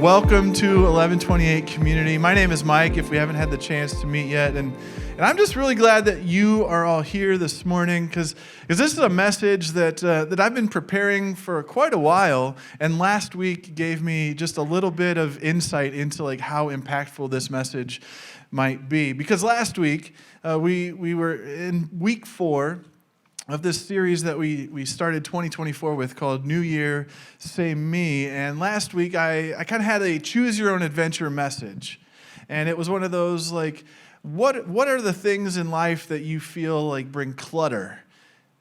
Welcome to 1128 Community. My name is Mike, if we haven't had the chance to meet yet. And I'm just really glad that you are all here this morning because this is a message that I've been preparing for quite a while. And last week gave me just a little bit of insight into like how impactful this message might be. Because last week we were in week 4 of this series that we started 2024 with called New Year, Same Me. And last week I kind of had a choose your own adventure message. And it was one of those like, what are the things in life that you feel like bring clutter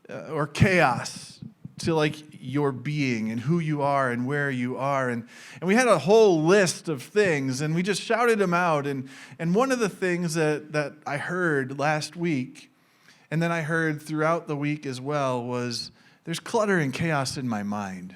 or chaos to like your being and who you are and where you are? And we had a whole list of things and we just shouted them out. And one of the things that I heard last week, and then I heard throughout the week as well, was there's clutter and chaos in my mind.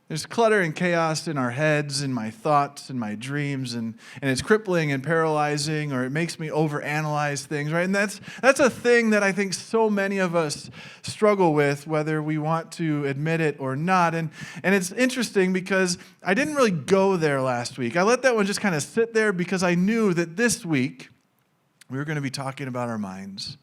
There's clutter and chaos in our heads, in my thoughts, in my dreams, and it's crippling and paralyzing, or it makes me overanalyze things, right? And that's a thing that I think so many of us struggle with, whether we want to admit it or not. And it's interesting because I didn't really go there last week. I let that one just kind of sit there because I knew that this week we were going to be talking about our minds.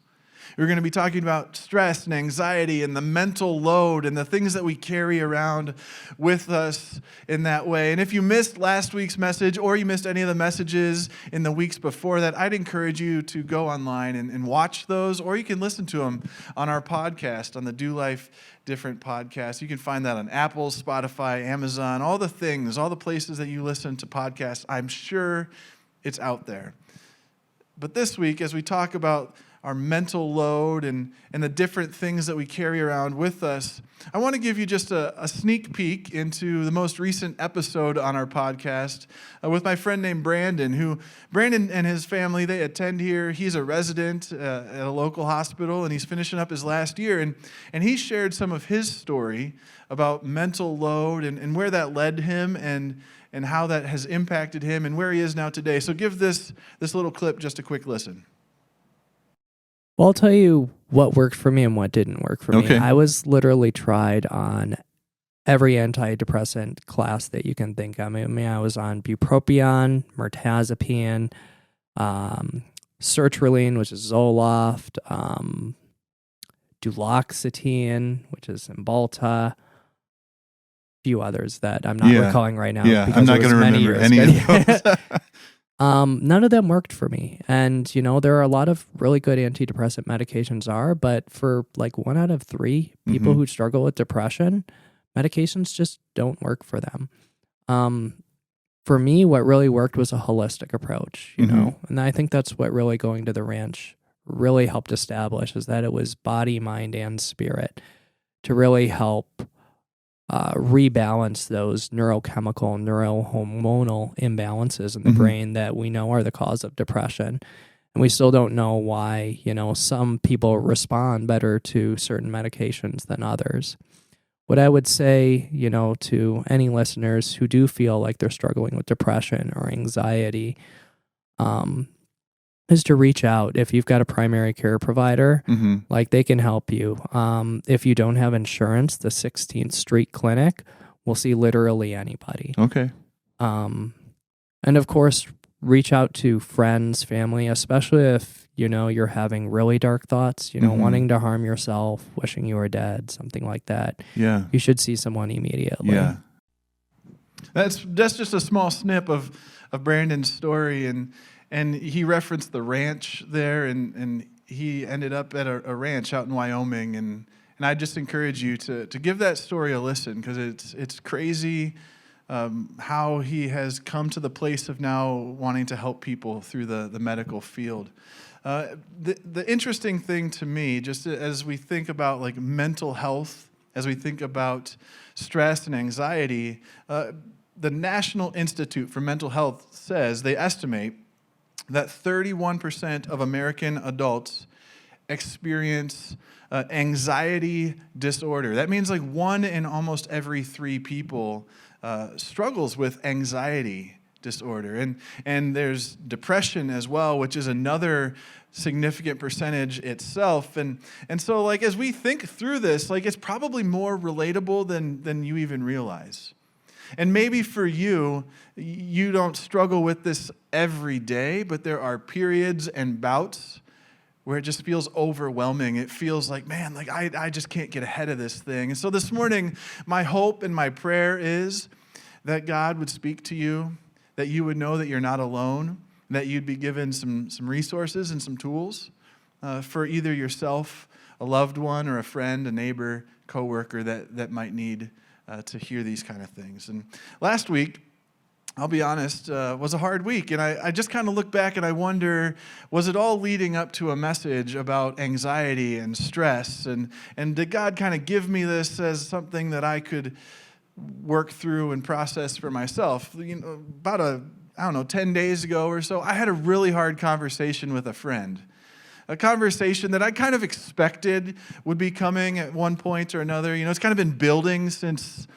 We were going to be talking about stress and anxiety and the mental load and the things that we carry around with us in that way. And if you missed last week's message or you missed any of the messages in the weeks before that, I'd encourage you to go online and watch those, or you can listen to them on our podcast, on the Do Life Different podcast. You can find that on Apple, Spotify, Amazon, all the things, all the places that you listen to podcasts. I'm sure it's out there. But this week, as we talk about our mental load and the different things that we carry around with us, I want to give you just a sneak peek into the most recent episode on our podcast with my friend named Brandon, Brandon and his family, they attend here. He's a resident at a local hospital, and he's finishing up his last year. And he shared some of his story about mental load and where that led him and how that has impacted him and where he is now today. So give this little clip just a quick listen. Well, I'll tell you what worked for me and what didn't work for me. Okay. I was literally tried on every antidepressant class that you can think of. I mean, I was on bupropion, mirtazapine, sertraline, which is Zoloft, duloxetine, which is Cymbalta, few others that I'm not recalling right now. Yeah, I'm not going to remember any of those. None of them worked for me. And, there are a lot of really good antidepressant medications but for like 1 out of 3 people who struggle with depression, medications just don't work for them. For me, what really worked was a holistic approach, you know, and I think that's what really going to the ranch really helped establish, is that it was body, mind, and spirit to really help rebalance those neurochemical, neurohormonal imbalances in the brain that we know are the cause of depression. And we still don't know why, some people respond better to certain medications than others. What I would say, to any listeners who do feel like they're struggling with depression or anxiety, is to reach out. If you've got a primary care provider, like they can help you. If you don't have insurance, the 16th Street Clinic will see literally anybody. Okay. And of course, reach out to friends, family, especially if, you're having really dark thoughts, wanting to harm yourself, wishing you were dead, something like that. Yeah. You should see someone immediately. Yeah. That's just a small snip of Brandon's story, and he referenced the ranch there, and he ended up at a ranch out in Wyoming, and I just encourage you to give that story a listen, because it's crazy how he has come to the place of now wanting to help people through the medical field. The interesting thing to me, just as we think about like mental health, as we think about stress and anxiety, the National Institute for Mental Health says they estimate that 31% of American adults experience anxiety disorder. That means like 1 in almost every 3 people struggles with anxiety disorder. And there's depression as well, which is another significant percentage itself. And so like as we think through this, like it's probably more relatable than you even realize. And maybe for you, you don't struggle with this every day, but there are periods and bouts where it just feels overwhelming. It feels like, man, like I just can't get ahead of this thing. And so this morning, my hope and my prayer is that God would speak to you, that you would know that you're not alone, that you'd be given some resources and some tools for either yourself, a loved one, or a friend, a neighbor, coworker that might need to hear these kind of things. And last week, I'll be honest, was a hard week. And I just kind of look back and I wonder, was it all leading up to a message about anxiety and stress? And did God kind of give me this as something that I could work through and process for myself? You know, about 10 days ago or so, I had a really hard conversation with a friend. A conversation that I kind of expected would be coming at one point or another. You know, it's kind of been building since,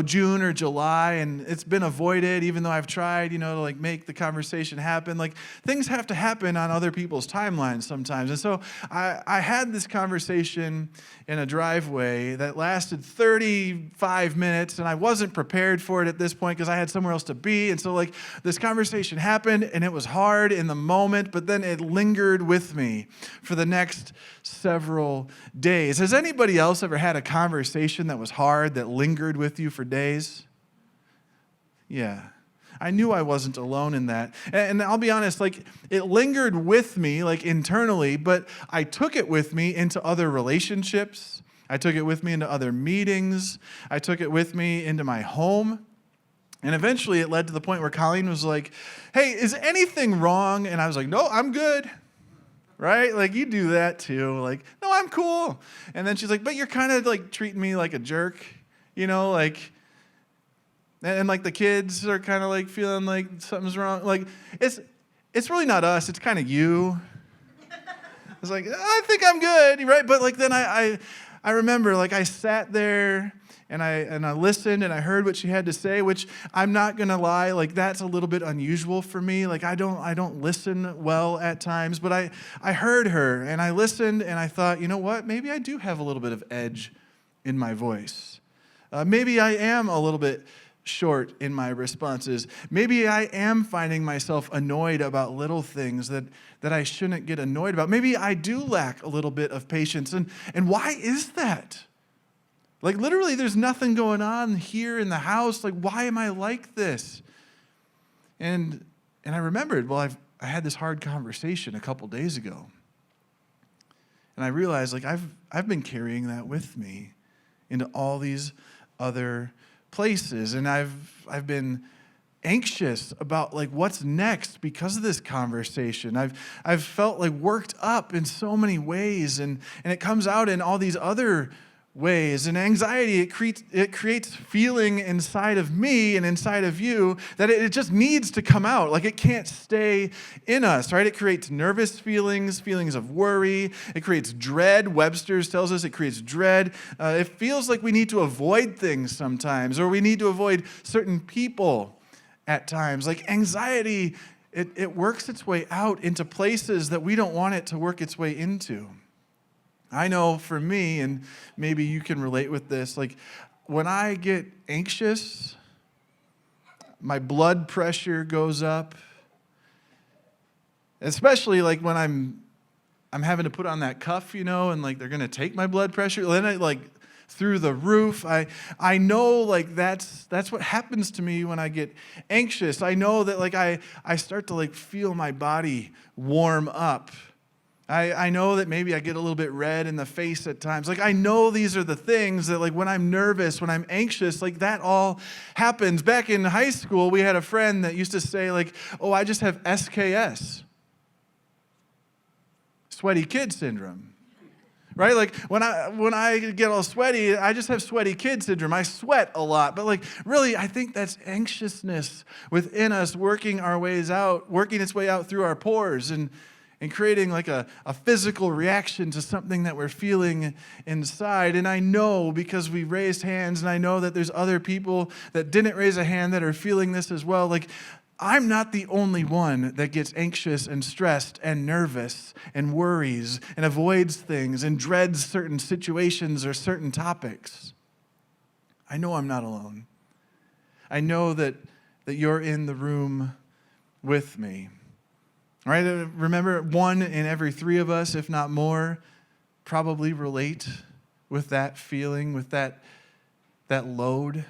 June or July, and it's been avoided, even though I've tried, to like make the conversation happen. Like, things have to happen on other people's timelines sometimes. And so I had this conversation in a driveway that lasted 35 minutes, and I wasn't prepared for it at this point because I had somewhere else to be. And so like this conversation happened, and it was hard in the moment, but then it lingered with me for the next several days. Has anybody else ever had a conversation that was hard, that lingered with you for days? Yeah. I knew I wasn't alone in that. And I'll be honest, like, it lingered with me, like, internally, but I took it with me into other relationships. I took it with me into other meetings. I took it with me into my home. And eventually it led to the point where Colleen was like, hey, is anything wrong? And I was like, no, I'm good. Right? Like, you do that too. Like, no, I'm cool. And then she's like, but you're kind of like treating me like a jerk, like, and like the kids are kind of like feeling like something's wrong. Like, it's really not us. It's kind of you. It's like, I think I'm good, right? But like then I remember, like, I sat there and I listened and I heard what she had to say, which I'm not gonna lie, like, that's a little bit unusual for me. Like, I don't listen well at times, but I heard her and I listened and I thought, you know what? Maybe I do have a little bit of edge in my voice. Maybe I am a little bit short in my responses. Maybe I am finding myself annoyed about little things that I shouldn't get annoyed about. Maybe I do lack a little bit of patience. And why is that? Like, literally, there's nothing going on here in the house. Like, why am I like this? And I remembered, well, I had this hard conversation a couple days ago. And I realized, like, I've been carrying that with me into all these other places, and I've been anxious about like what's next because of this conversation. I've felt like worked up in so many ways, and it comes out in all these other ways. And anxiety, it creates feeling inside of me and inside of you that it just needs to come out. Like, it can't stay in us, right? It creates nervous feelings of worry. It creates dread. Webster's tells us it creates dread. It feels like we need to avoid things sometimes, or we need to avoid certain people at times. Like, anxiety, it works its way out into places that we don't want it to work its way into. I know for me, and maybe you can relate with this, like, when I get anxious, my blood pressure goes up. Especially like when I'm having to put on that cuff, and like they're gonna take my blood pressure. Then I like through the roof. I know like that's what happens to me when I get anxious. I know that like I start to like feel my body warm up. I know that maybe I get a little bit red in the face at times. Like, I know these are the things that, like, when I'm nervous, when I'm anxious, like, that all happens. Back in high school, we had a friend that used to say, like, oh, I just have SKS, sweaty kid syndrome. Right? Like, when I get all sweaty, I just have sweaty kid syndrome. I sweat a lot. But, like, really, I think that's anxiousness within us working its way out through our pores and creating like a physical reaction to something that we're feeling inside. And I know because we raised hands, and I know that there's other people that didn't raise a hand that are feeling this as well. Like, I'm not the only one that gets anxious and stressed and nervous and worries and avoids things and dreads certain situations or certain topics. I know I'm not alone. I know that you're in the room with me. All right? Remember, 1 in every 3 of us, if not more, probably relate with that feeling, with that load.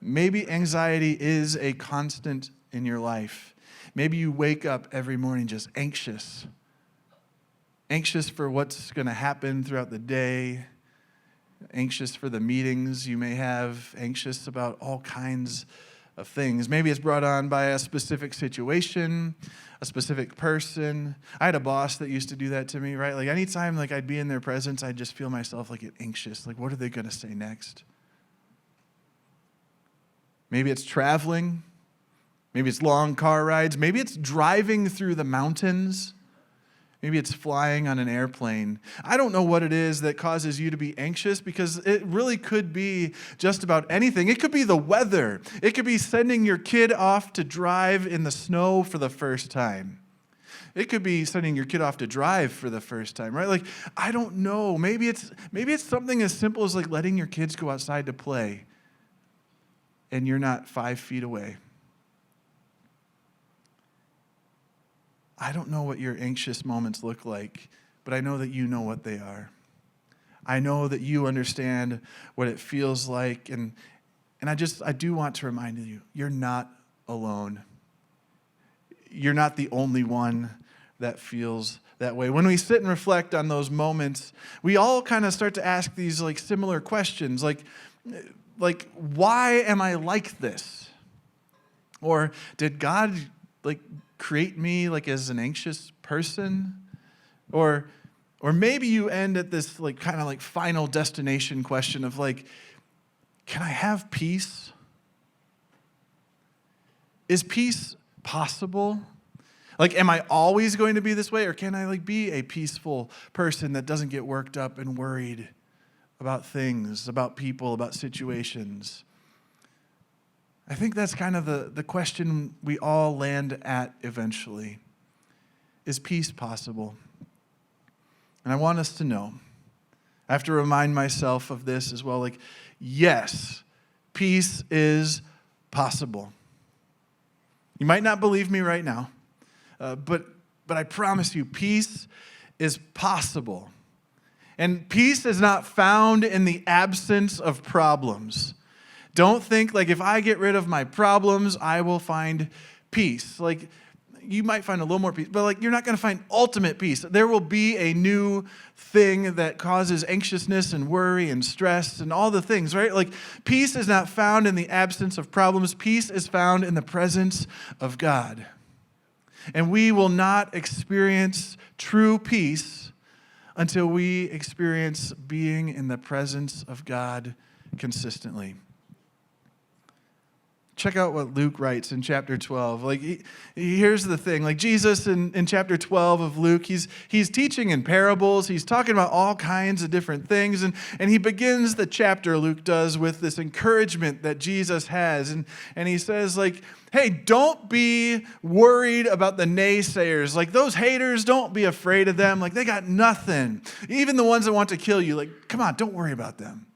Maybe anxiety is a constant in your life. Maybe you wake up every morning just anxious for what's going to happen throughout the day, anxious for the meetings you may have, anxious about all kinds of things. Maybe it's brought on by a specific situation, a specific person. I had a boss that used to do that to me, right? Like anytime I'd be in their presence, I'd just feel myself get anxious. Like, what are they going to say next? Maybe it's traveling. Maybe it's long car rides. Maybe it's driving through the mountains. Maybe it's flying on an airplane. I don't know what it is that causes you to be anxious, because it really could be just about anything. It could be the weather. It could be sending your kid off to drive in the snow for the first time. It could be sending your kid off to drive for the first time, right? I don't know. Maybe it's something as simple as letting your kids go outside to play and you're not 5 feet away. I don't know what your anxious moments look like, but I know that you know what they are. I know that you understand what it feels like, and I do want to remind you, you're not alone. You're not the only one that feels that way. When we sit and reflect on those moments, we all kind of start to ask these similar questions, like why am I like this? Or did God create me as an anxious person? Or maybe you end at this kind of final destination question of can I have peace? Is peace possible? Am I always going to be this way, or can I be a peaceful person that doesn't get worked up and worried about things, about people, about situations? I think that's kind of the question we all land at eventually. Is peace possible? And I want us to know, I have to remind myself of this as well, yes, peace is possible. You might not believe me right now, but I promise you, peace is possible. And peace is not found in the absence of problems. Don't think if I get rid of my problems, I will find peace. You might find a little more peace, but you're not going to find ultimate peace. There will be a new thing that causes anxiousness and worry and stress and all the things, right? Peace is not found in the absence of problems. Peace is found in the presence of God. And we will not experience true peace until we experience being in the presence of God consistently. Check out what Luke writes in chapter 12. Here's the thing. Jesus in chapter 12 of Luke, he's teaching in parables. He's talking about all kinds of different things. And he begins the chapter, Luke does, with this encouragement that Jesus has. And he says, hey, don't be worried about the naysayers. Those haters, don't be afraid of them. They got nothing. Even the ones that want to kill you, come on, don't worry about them.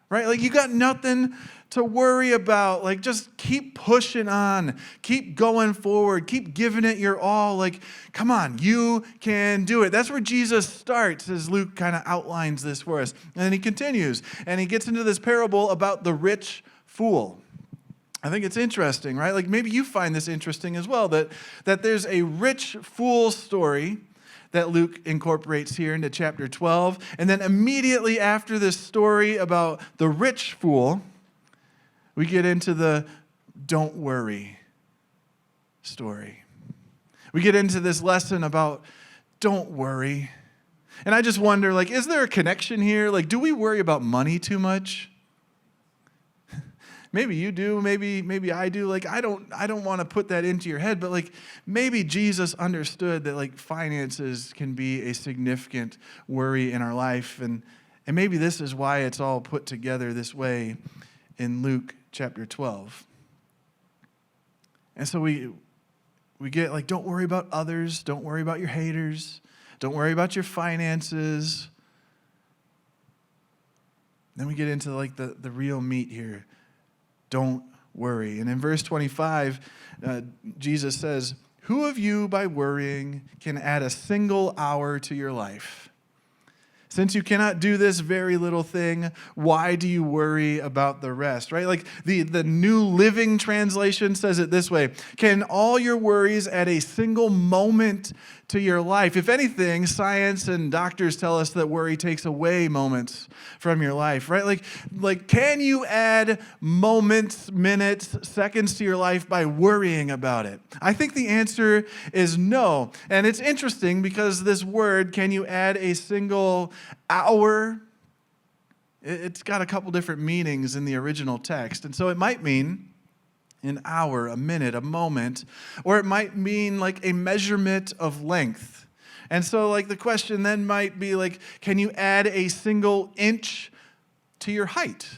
Right? You got nothing to worry about. Just keep pushing on. Keep going forward. Keep giving it your all. Come on, you can do it. That's where Jesus starts as Luke kind of outlines this for us. And then he continues, and he gets into this parable about the rich fool. I think it's interesting, right? Maybe you find this interesting as well, that there's a rich fool story that Luke incorporates here into chapter 12. And then immediately after this story about the rich fool, we get into the don't worry story. We get into this lesson about don't worry. And I just wonder, is there a connection here? Do we worry about money too much? Maybe you do, maybe I do. I don't want to put that into your head, but maybe Jesus understood that finances can be a significant worry in our life, and maybe this is why it's all put together this way in Luke chapter 12. And so we get don't worry about others, don't worry about your haters, don't worry about your finances. Then we get into the real meat here. Don't worry. And in verse 25, Jesus says, who of you by worrying can add a single hour to your life? Since you cannot do this very little thing, why do you worry about the rest, right? Like the New Living Translation says it this way: can all your worries add a single moment to your life? If anything, science and doctors tell us that worry takes away moments from your life, right? Like can you add moments, minutes, seconds to your life by worrying about it? I think the answer is no. And it's interesting because this word, can you add a single hour? It's got a couple different meanings in the original text. And so it might mean an hour, a minute, a moment, or it might mean like a measurement of length. And so like the question then might be like, can you add a single inch to your height?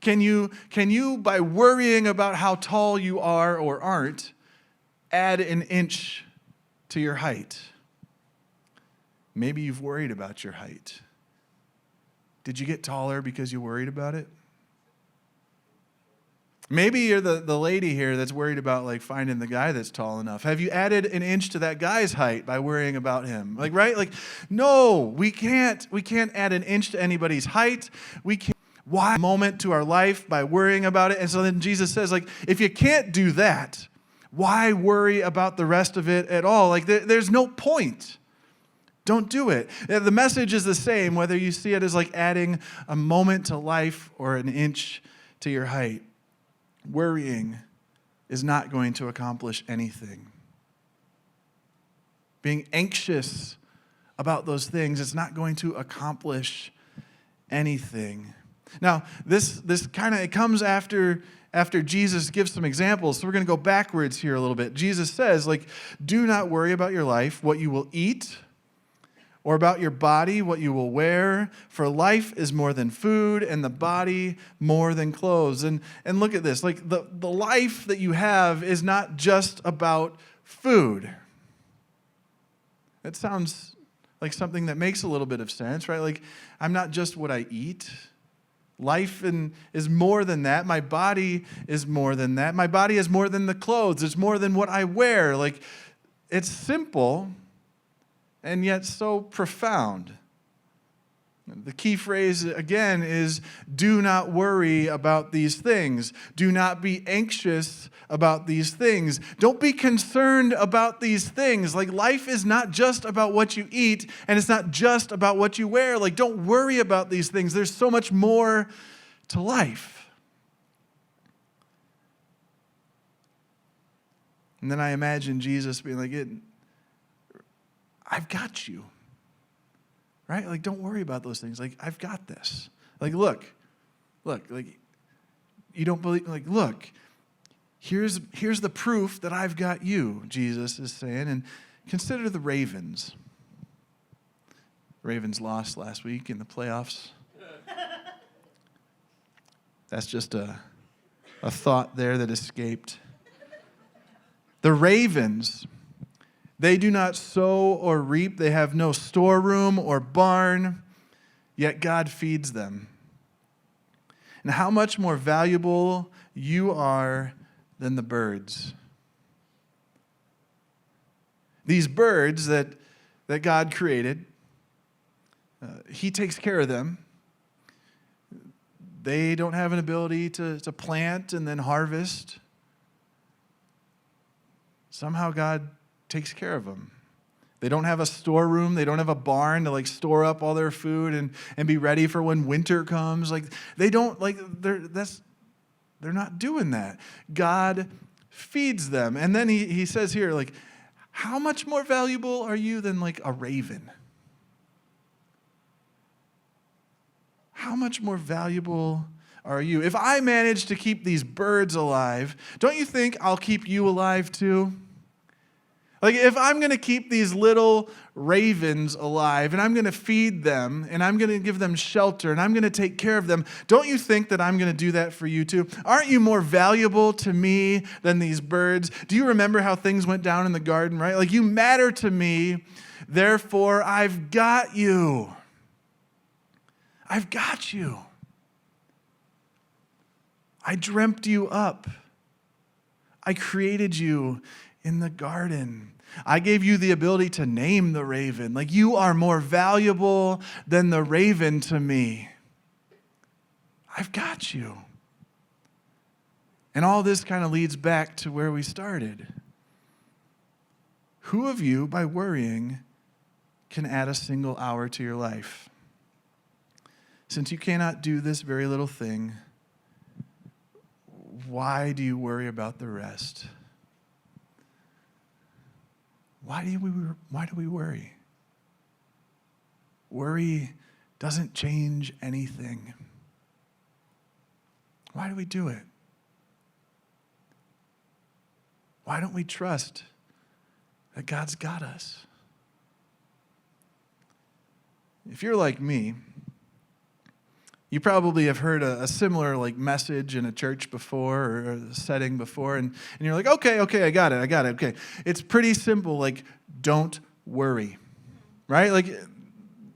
Can you by worrying about how tall you are or aren't, add an inch to your height? Maybe you've worried about your height. Did you get taller because you worried about it? Maybe you're the lady here that's worried about like finding the guy that's tall enough. Have you added an inch to that guy's height by worrying about him? Like, right? Like, no, we can't add an inch to anybody's height. We can't why moment to our life by worrying about it. And so then Jesus says, like, if you can't do that, why worry about the rest of it at all? Like, there's no point. Don't do it. The message is the same, whether you see it as like adding a moment to life or an inch to your height. Worrying is not going to accomplish anything. Being anxious about those things is not going to accomplish anything. Now, this kind of, it comes after Jesus gives some examples. So we're going to go backwards here a little bit. Jesus says, like, do not worry about your life, what you will eat, or about your body, what you will wear. For life is more than food, and the body more than clothes. And look at this. Like, the life that you have is not just about food. It sounds like something that makes a little bit of sense, right? Like, I'm not just what I eat. Life is more than that. My body is more than that. My body is more than the clothes. It's more than what I wear. Like, it's simple and yet so profound. The key phrase, again, is do not worry about these things. Do not be anxious about these things. Don't be concerned about these things. Like, life is not just about what you eat, and it's not just about what you wear. Like, don't worry about these things. There's so much more to life. And then I imagine Jesus being like, I've got you. Right? Like, don't worry about those things. Like, I've got this. Like, look, like, you don't believe, like, look, here's the proof that I've got you, Jesus is saying. And consider the Ravens. Ravens lost last week in the playoffs. That's just a thought there that escaped. The ravens, they do not sow or reap. They have no storeroom or barn, yet God feeds them. And how much more valuable you are than the birds. These birds that God created, He takes care of them. They don't have an ability to plant and then harvest. Somehow God takes care of them. They don't have a storeroom. They don't have a barn to like store up all their food and be ready for when winter comes. Like they don't they're not doing that. God feeds them. And then he says here, like, how much more valuable are you than like a raven? How much more valuable are you? If I manage to keep these birds alive, don't you think I'll keep you alive too? Like, if I'm going to keep these little ravens alive and I'm going to feed them and I'm going to give them shelter and I'm going to take care of them, don't you think that I'm going to do that for you too? Aren't you more valuable to me than these birds? Do you remember how things went down in the garden, right? Like, you matter to me, therefore I've got you. I've got you. I dreamt you up. I created you in the garden. I gave you the ability to name the raven. Like, you are more valuable than the raven to me. I've got you. And all this kind of leads back to where we started. Who of you, by worrying, can add a single hour to your life? Since you cannot do this very little thing, why do you worry about the rest? Why do we worry? Worry doesn't change anything. Why do we do it? Why don't we trust that God's got us? If you're like me, you probably have heard a similar message in a church before or a setting before, and you're like, okay, I got it. Okay. It's pretty simple, don't worry, right?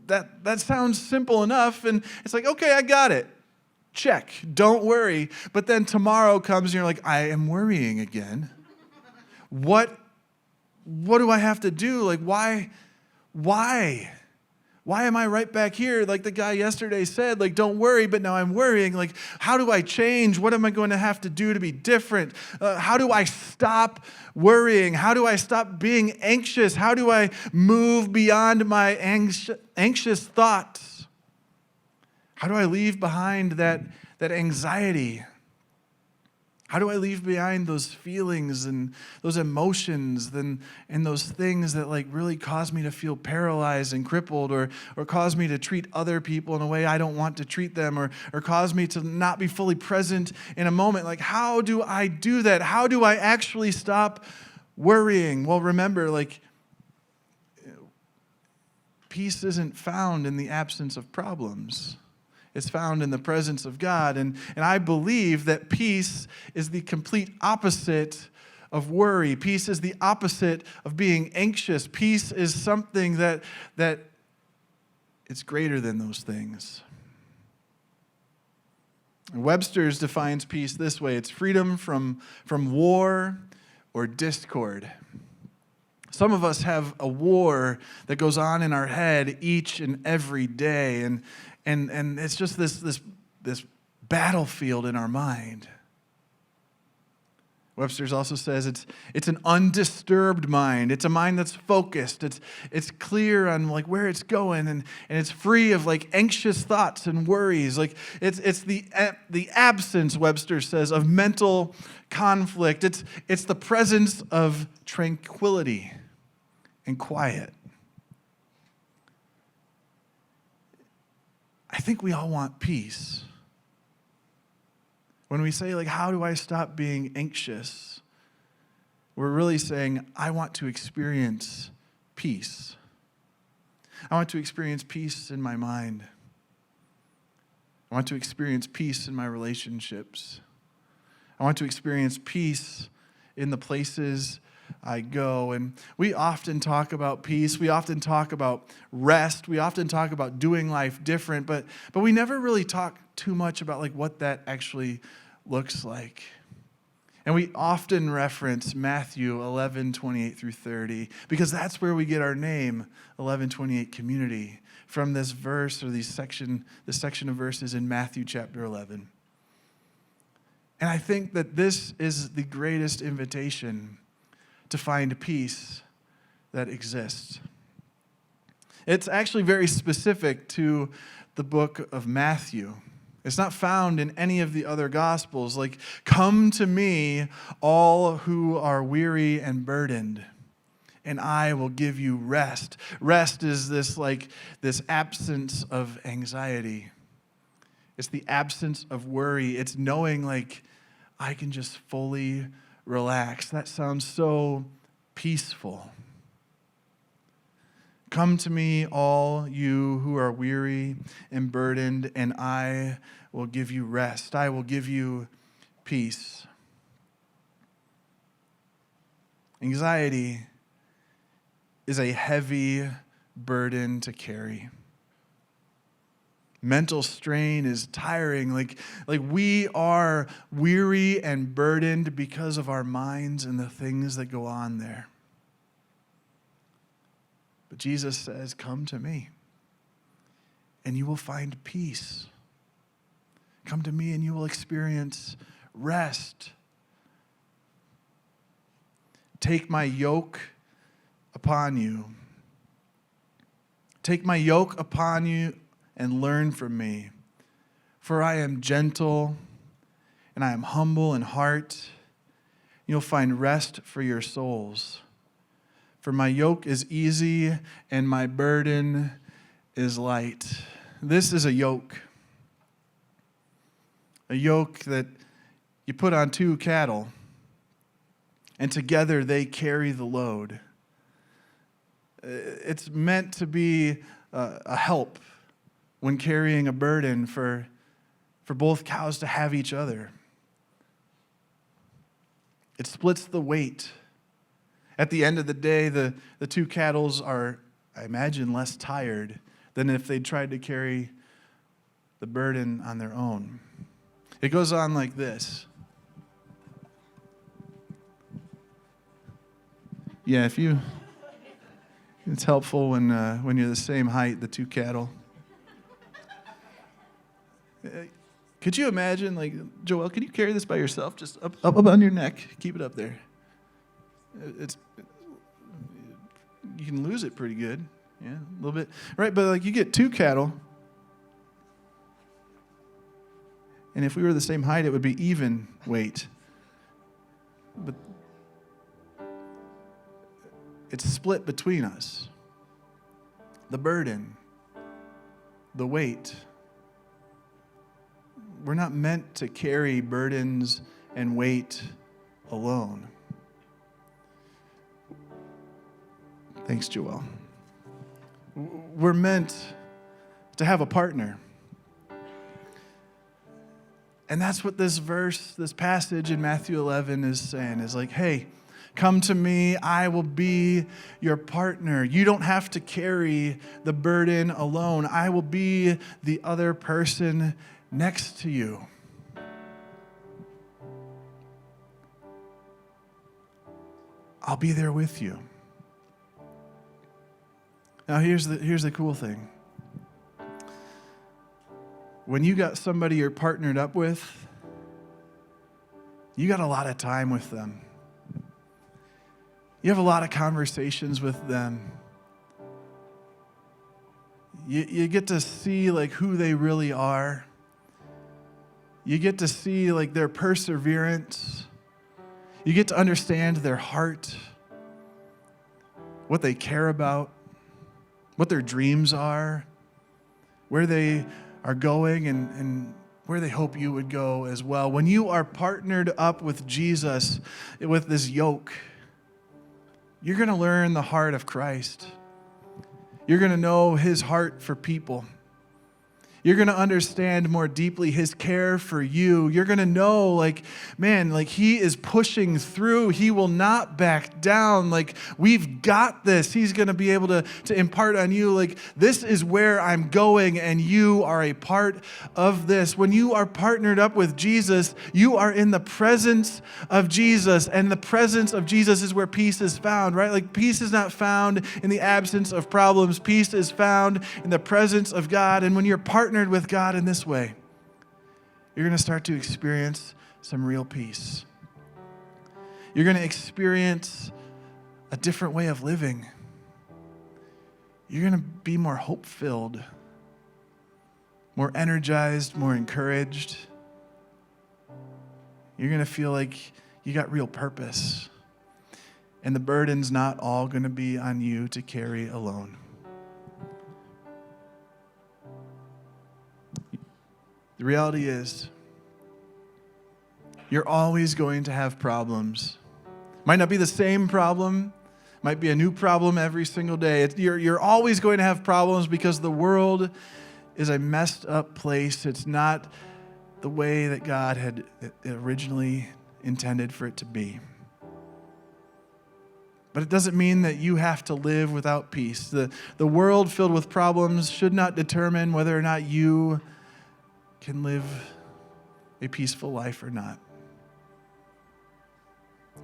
That sounds simple enough, and it's like, okay, I got it. Check, don't worry. But then tomorrow comes and you're like, I am worrying again. What do I have to do? Why? Why am I right back here? Like the guy yesterday said, don't worry, but now I'm worrying. How do I change? What am I going to have to do to be different? How do I stop worrying? How do I stop being anxious? How do I move beyond my anxious thoughts? How do I leave behind that anxiety? How do I leave behind those feelings and those emotions and those things that really cause me to feel paralyzed and crippled, or cause me to treat other people in a way I don't want to treat them, or cause me to not be fully present in a moment? How do I do that? How do I actually stop worrying? Well, remember, peace isn't found in the absence of problems. It's found in the presence of God. And I believe that peace is the complete opposite of worry. Peace is the opposite of being anxious. Peace is something that it's greater than those things. Webster's defines peace this way: it's freedom from war or discord. Some of us have a war that goes on in our head each and every day, and it's just this battlefield in our mind. Webster's also says it's an undisturbed mind. It's a mind that's focused. It's clear on where it's going, and it's free of anxious thoughts and worries. It's the absence, Webster says, of mental conflict. It's the presence of tranquility and quiet. I think we all want peace. When we say, how do I stop being anxious? We're really saying, I want to experience peace. I want to experience peace in my mind. I want to experience peace in my relationships. I want to experience peace in the places I go. And we often talk about peace. We often talk about rest. We often talk about doing life different, but we never really talk too much about what that actually looks like. And we often reference Matthew 11:28 through 30, because that's where we get our name, 1128 Community, from this verse, or this section of verses in Matthew chapter 11. And I think that this is the greatest invitation to find peace that exists. It's actually very specific to the book of Matthew. It's not found in any of the other Gospels. Come to me, all who are weary and burdened, and I will give you rest. Rest is this absence of anxiety. It's the absence of worry. It's knowing I can just fully relax. That sounds so peaceful. Come to me, all you who are weary and burdened, and I will give you rest. I will give you peace. Anxiety is a heavy burden to carry. mental strain is tiring. Like we are weary and burdened because of our minds and the things that go on there. But Jesus says, come to me and you will find peace. Come to me and you will experience rest. Take my yoke upon you. Take my yoke upon you and learn from me. For I am gentle and I am humble in heart. You'll find rest for your souls. For my yoke is easy and my burden is light. This is a yoke. A yoke that you put on two cattle, and together they carry the load. It's meant to be a help when carrying a burden for both cows to have each other. It splits the weight. At the end of the day, the two cattle are, I imagine, less tired than if they tried to carry the burden on their own. It goes on like this. Yeah, it's helpful when you're the same height, the two cattle. Could you imagine, like, Joel, can you carry this by yourself? Just up on your neck. Keep it up there. You can lose it pretty good. Yeah, a little bit. Right, but like you get two cattle. And if we were the same height, it would be even weight. But it's split between us. The burden, the weight. We're not meant to carry burdens and weight alone. Thanks, Joel. We're meant to have a partner. And that's what this verse, this passage in Matthew 11 is saying, is like, hey, come to me, I will be your partner. You don't have to carry the burden alone. I will be the other person next to you. I'll be there with you. Now here's the cool thing. When you got somebody you're partnered up with, you got a lot of time with them. You have a lot of conversations with them. You get to see like who they really are. You get to see like their perseverance. You get to understand their heart, what they care about, what their dreams are, where they are going and where they hope you would go as well. When you are partnered up with Jesus, with this yoke, you're going to learn the heart of Christ. You're going to know his heart for people. You're going to understand more deeply his care for you. You're going to know, like, man, like he is pushing through. He will not back down. Like, we've got this. He's going to be able to impart on you, like, this is where I'm going, and you are a part of this. When you are partnered up with Jesus, you are in the presence of Jesus, and the presence of Jesus is where peace is found, right? Like, peace is not found in the absence of problems. Peace is found in the presence of God, and when you're partnered with God in this way, you're going to start to experience some real peace. You're going to experience a different way of living. You're going to be more hope-filled, more energized, more encouraged. You're going to feel like you got real purpose. And the burden's not all going to be on you to carry alone. The reality is, you're always going to have problems. Might not be the same problem, might be a new problem every single day. You're always going to have problems because the world is a messed up place. It's not the way that God had originally intended for it to be. But it doesn't mean that you have to live without peace. The world filled with problems should not determine whether or not you can live a peaceful life or not.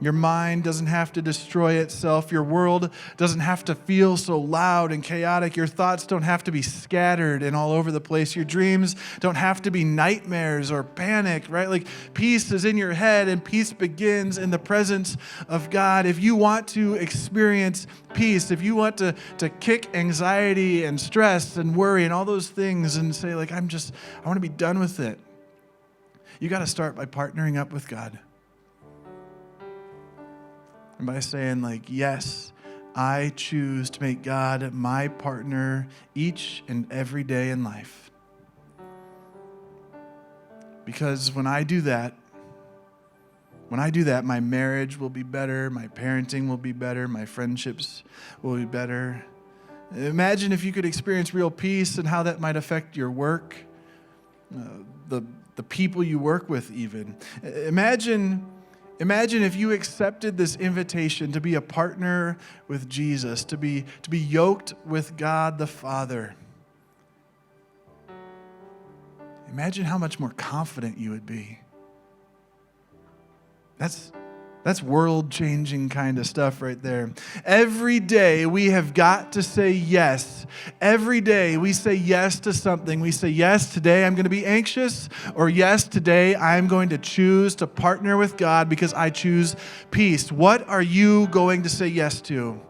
Your mind doesn't have to destroy itself. Your world doesn't have to feel so loud and chaotic. Your thoughts don't have to be scattered and all over the place. Your dreams don't have to be nightmares or panic, right? Like peace is in your head, and peace begins in the presence of God. If you want to experience peace, if you want to kick anxiety and stress and worry and all those things and say, like, I want to be done with it, you got to start by partnering up with God. And by saying, like, yes, I choose to make God my partner each and every day in life. Because when I do that, my marriage will be better, my parenting will be better, my friendships will be better. Imagine if you could experience real peace and how that might affect your work, the people you work with even. Imagine if you accepted this invitation to be a partner with Jesus, to be yoked with God the Father. Imagine how much more confident you would be. That's world-changing kind of stuff right there. Every day we have got to say yes. Every day we say yes to something. We say, yes, today I'm going to be anxious, or yes, today I'm going to choose to partner with God because I choose peace. What are you going to say yes to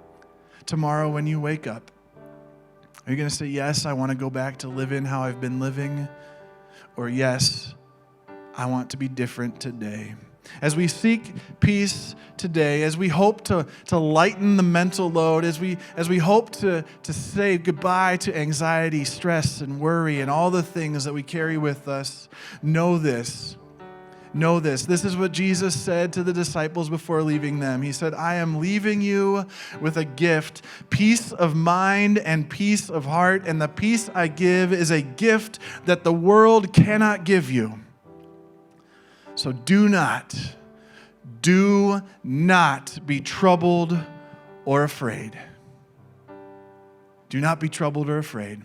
tomorrow when you wake up? Are you going to say, yes, I want to go back to living how I've been living? Or yes, I want to be different today? As we seek peace today, as we hope to lighten the mental load, as we hope to say goodbye to anxiety, stress, and worry, and all the things that we carry with us, know this. Know this. This is what Jesus said to the disciples before leaving them. He said, I am leaving you with a gift, peace of mind and peace of heart, and the peace I give is a gift that the world cannot give you. So do not be troubled or afraid. Do not be troubled or afraid.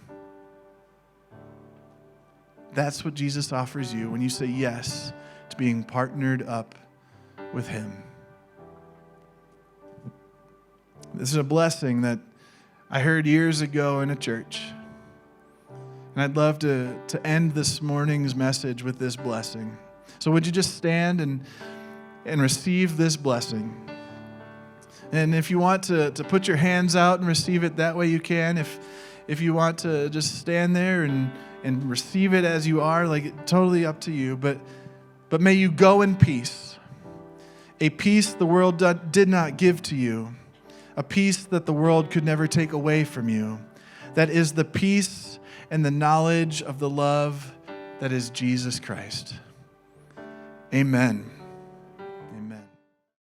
That's what Jesus offers you when you say yes to being partnered up with Him. This is a blessing that I heard years ago in a church. And I'd love to end this morning's message with this blessing. So would you just stand and receive this blessing? And if you want to put your hands out and receive it that way, you can. If you want to just stand there and receive it as you are, like, totally up to you. But may you go in peace, a peace the world did not give to you, a peace that the world could never take away from you. That is the peace and the knowledge of the love that is Jesus Christ. Amen.